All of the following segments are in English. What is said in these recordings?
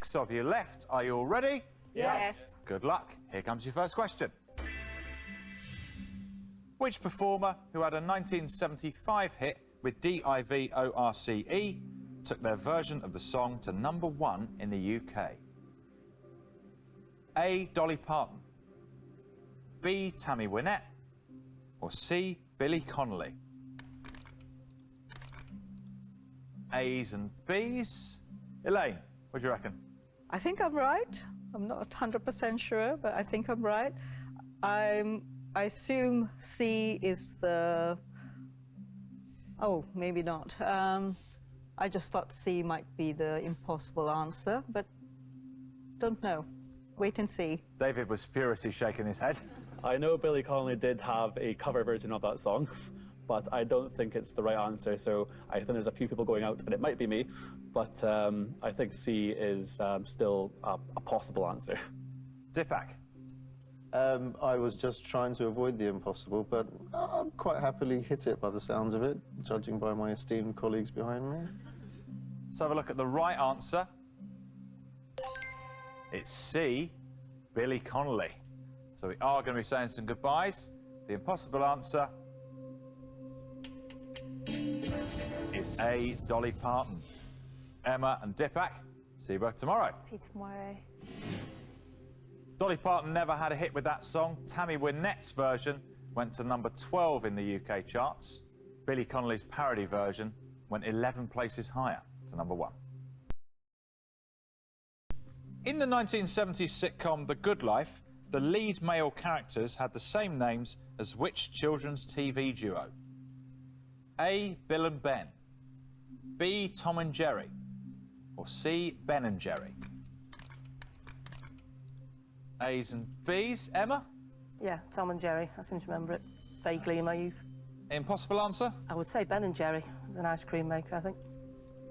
6 of you left. Are you all ready? Yes. Good luck. Here comes your first question. Which performer who had a 1975 hit with D-I-V-O-R-C-E took their version of the song to #1 in the UK? A. Dolly Parton, B. Tammy Wynette, or C. Billy Connolly? A's and B's. Elaine, what do you reckon? I think I'm right. I'm not 100% sure, but I think I'm right. I assume C is the... Oh, maybe not. I just thought C might be the impossible answer, but don't know. Wait and see. David was furiously shaking his head. I know Billy Connolly did have a cover version of that song, but I don't think it's the right answer, so I think there's a few people going out, and it might be me, but I think C is still a possible answer. Dipak. I was just trying to avoid the impossible, but I'll quite happily hit it by the sounds of it, judging by my esteemed colleagues behind me. Let's have a look at the right answer. It's C, Billy Connolly. So we are going to be saying some goodbyes. The impossible answer is A, Dolly Parton. Emma and Dipak, see you both tomorrow. See you tomorrow. Dolly Parton never had a hit with that song. Tammy Wynette's version went to #12 in the UK charts. Billy Connolly's parody version went 11 places higher to #1. In the 1970s sitcom The Good Life, the lead male characters had the same names as which children's TV duo? A. Bill and Ben, B. Tom and Jerry, or C. Ben and Jerry? A's and B's. Emma? Yeah, Tom and Jerry. I seem to remember it vaguely in my youth. Impossible answer? I would say Ben and Jerry as an ice cream maker, I think.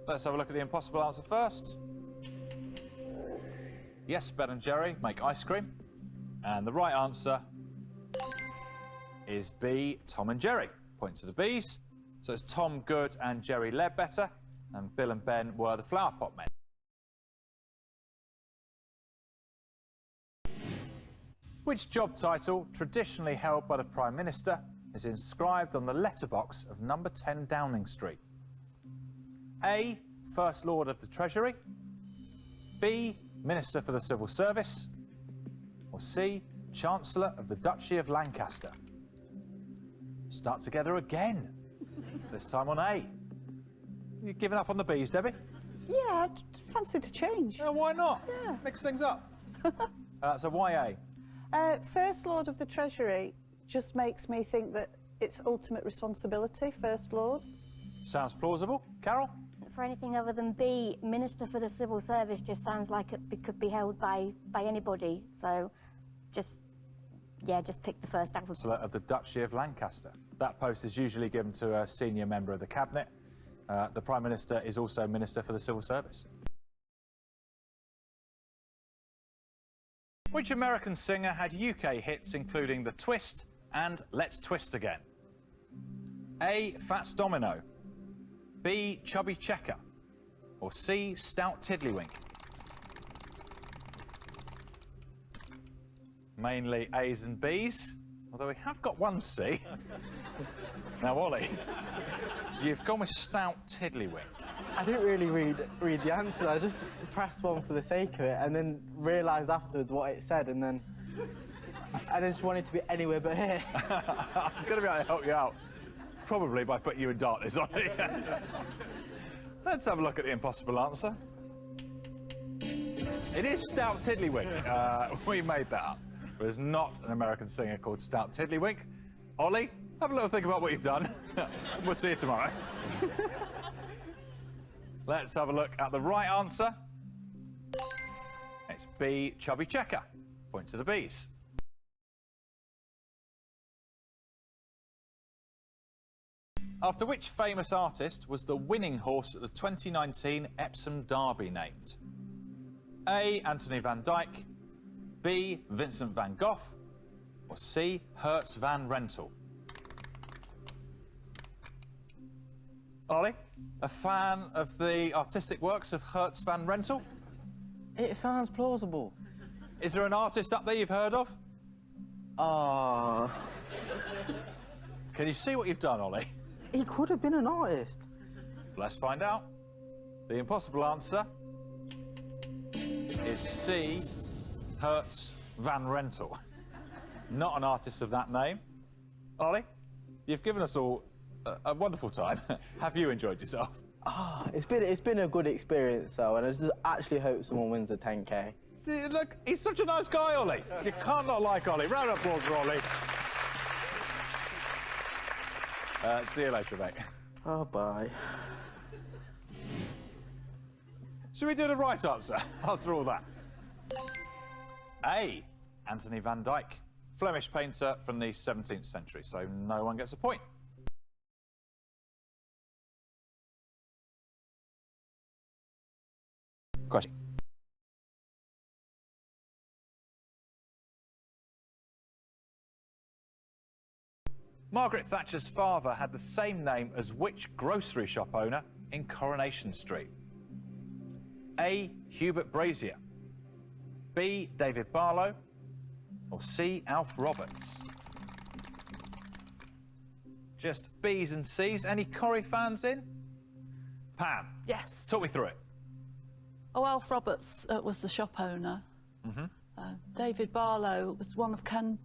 Let's have a look at the impossible answer first. Yes, Ben and Jerry make ice cream. And the right answer is B, Tom and Jerry. Point to the B's. So it's Tom Good and Jerry Ledbetter, and Bill and Ben were the Flower Pot Men. Which job title, traditionally held by the Prime Minister, is inscribed on the letterbox of number 10 Downing Street? A, First Lord of the Treasury, B, Minister for the Civil Service, or C, Chancellor of the Duchy of Lancaster? Start together again, this time on A. You giving up on the B's, Debbie? Yeah, I'd fancy to change. Why not? Yeah. Mix things up. So why A? First Lord of the Treasury just makes me think that it's ultimate responsibility, First Lord. Sounds plausible. Carol? For anything other than B, Minister for the Civil Service just sounds like it could be held by anybody. So just pick the first alphabet. Chancellor of the Duchy of Lancaster. That post is usually given to a senior member of the Cabinet. The Prime Minister is also Minister for the Civil Service. Which American singer had UK hits including The Twist and Let's Twist Again? A, Fats Domino, B, Chubby Checker, or C, Stout Tiddlywink? Mainly A's and B's, although we have got one C. Now, Ollie, you've gone with Stout Tiddlywink. I didn't really read the answer. I just pressed one for the sake of it and then realised afterwards what it said, and then I just wanted to be anywhere but here. I'm going to be able to help you out, probably by putting you in darkness, Ollie. Let's have a look at the impossible answer. It is Stout Tiddlywink. We made that up. There's not an American singer called Stout Tiddlywink. Ollie, have a little think about what you've done. We'll see you tomorrow. Let's have a look at the right answer. It's B, Chubby Checker. Point to the B's. After which famous artist was the winning horse at the 2019 Epsom Derby named? A, Anthony van Dyck, B, Vincent van Gogh, or C, Hertz van Rentel? Ollie, a fan of the artistic works of Hertz van Rentel? It sounds plausible. Is there an artist up there you've heard of? Ah, Can you see what you've done, Ollie? he could have been an artist. Let's find out. The impossible answer is C. Hertz Van Rentel. Not an artist of that name. Ollie, you've given us all a wonderful time. Have you enjoyed yourself? Ah, it's been a good experience, though, and I just actually hope someone wins the 10K. Look, he's such a nice guy, Ollie. You can't not like Ollie. Round of applause for Ollie. See you later, mate. Oh, bye. Should we do the right answer after all that? A. Anthony van Dyck, Flemish painter from the 17th century, so no one gets a point. Question. Margaret Thatcher's father had the same name as which grocery shop owner in Coronation Street? A. Hubert Brazier, B. David Barlow, or C. Alf Roberts? Just B's and C's. Any Corrie fans in? Pam, Yes. talk me through it. Oh, Alf Roberts was the shop owner. David Barlow was one of Ken...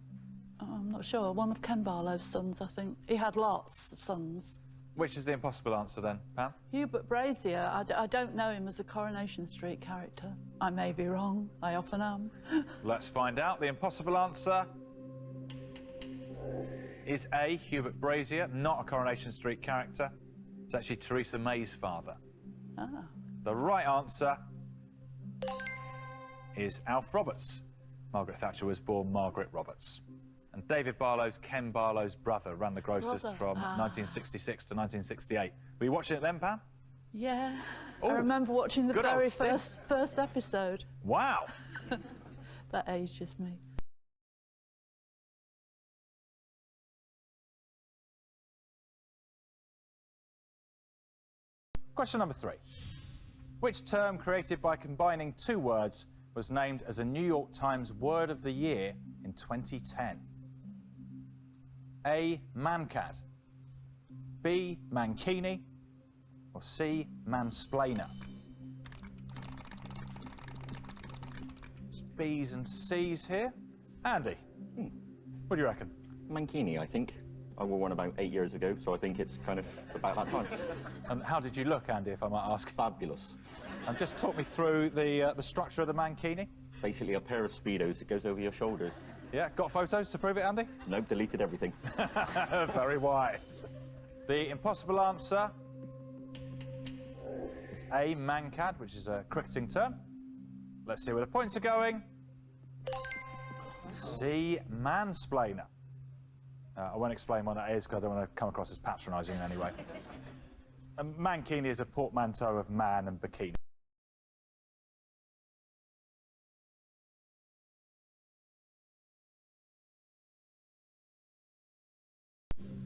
I'm not sure. One of Ken Barlow's sons, I think. He had lots of sons. Which is the impossible answer then, Pam? Hubert Brazier, I don't know him as a Coronation Street character. I may be wrong. I often am. Let's find out. The impossible answer is A. Hubert Brazier, not a Coronation Street character. It's actually Theresa May's father. Ah. The right answer is Alf Roberts. Margaret Thatcher was born Margaret Roberts. And David Barlow's Ken Barlow's brother ran the grocers from 1966 to 1968. Were you watching it then, Pam? Yeah. Oh, I remember watching the good old very stint. first episode. Wow. That ages me. Question number 3. Which term created by combining two words was named as a New York Times Word of the Year in 2010? A. Mancad, B. Mankini, or C. Mansplainer? It's B's and C's here. Andy, what do you reckon? Mankini, I think. I wore one about 8 years ago, so I think it's kind of about that time. And how did you look, Andy, if I might ask? Fabulous. And just talk me through the structure of the Mankini. Basically a pair of Speedos that goes over your shoulders. Yeah, got photos to prove it, Andy? Nope, deleted everything. Very wise. The impossible answer is A. Mancad, which is a cricketing term. Let's see where the points are going. C. Mansplainer. I won't explain what that is because I don't want to come across as patronising in any way. And mankini is a portmanteau of man and bikini.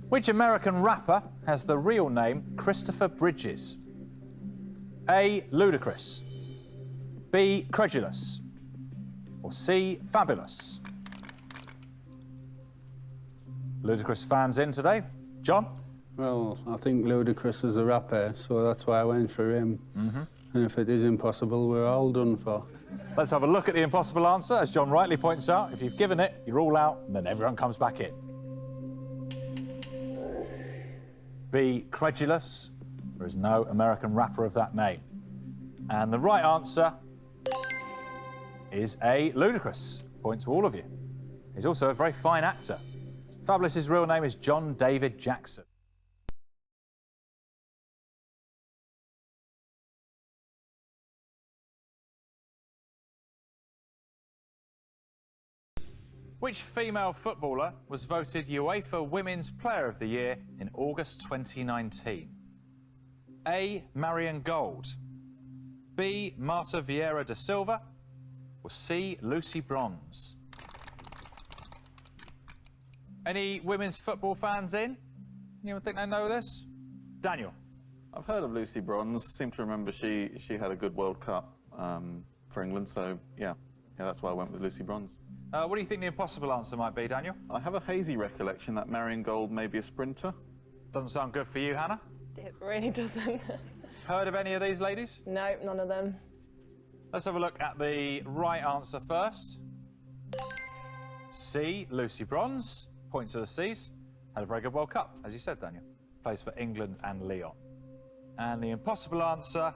Which American rapper has the real name Christopher Bridges? A. Ludacris, B. Credulous, or C. Fabulous? Ludacris fans in today. John? Well, I think Ludacris is a rapper, so that's why I went for him. And if it is impossible, we're all done for. Let's have a look at the impossible answer. As John rightly points out, if you've given it, you're all out, and then everyone comes back in. B. Credulous. There is no American rapper of that name. And the right answer is A. Ludacris. Point to all of you. He's also a very fine actor. Fabulous's real name is John David Jackson. Which female footballer was voted UEFA Women's Player of the Year in August 2019? A. Marion Gold, B. Marta Vieira da Silva, or C. Lucy Bronze? Any women's football fans in? Anyone think they know this? Daniel? I've heard of Lucy Bronze. Seem to remember she had a good World Cup for England, so yeah, that's why I went with Lucy Bronze. What do you think the impossible answer might be, Daniel? I have a hazy recollection that Marion Gold may be a sprinter. Doesn't sound good for you, Hannah. It really doesn't. Heard of any of these ladies? No, none of them. Let's have a look at the right answer first. C, Lucy Bronze. Points to the C's. Had a very good World Cup, as you said, Daniel. Plays for England and Lyon. And the impossible answer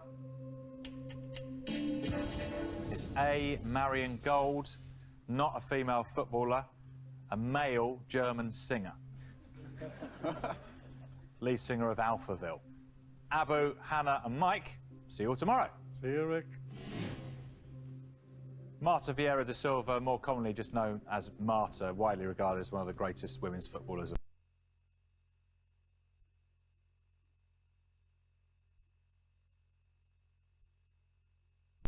is A, Marion Gold. Not a female footballer, a male German singer. Lead singer of Alphaville. Abu, Hannah and Mike, see you all tomorrow. See you, Rick. Marta Vieira da Silva, more commonly just known as Marta, widely regarded as one of the greatest women's footballers of